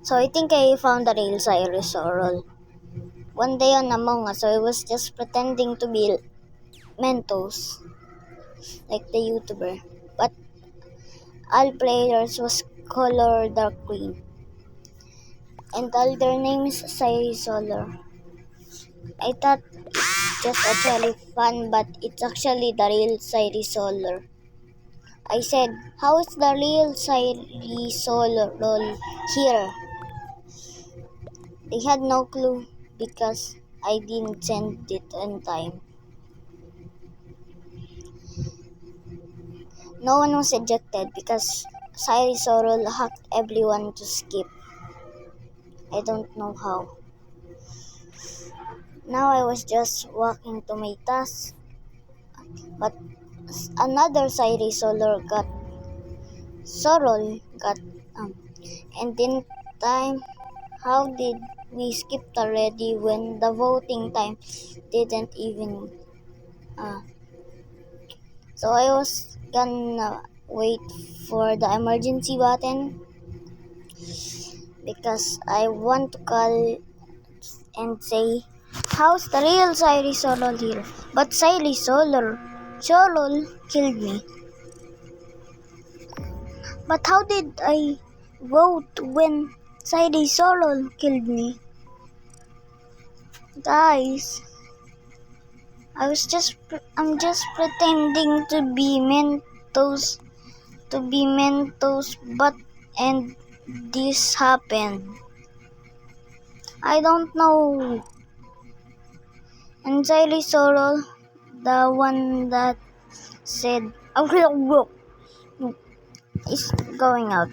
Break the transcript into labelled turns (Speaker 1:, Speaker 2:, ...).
Speaker 1: So I think I found the real Cyrus Sorrel. One day on Among Us, I was just pretending to be Mentos, like the YouTuber. But all players was color dark green. And all their names Cyrus Solar. I thought just actually fun, but it's actually the real Cyrus Solar. I said, how is the real Cyrus Solar here? They had no clue because I didn't send it on time. No one was ejected because Cyrus Sorrel hacked everyone to skip. I don't know how. Now I was just walking to my task, but another Cyrus Sorrel got and in time. How did we skip already when the voting time didn't even uh, so I was gonna wait for the emergency button because I want to call and say, how's the real Cyrus Solol here? But Cyrus Solol killed me. But how did I vote when Cyrus Solol killed me? Guys, I'm just pretending to be Mentos, but and this happened. I don't know. And Cyrus Solol, the one that said, is going out.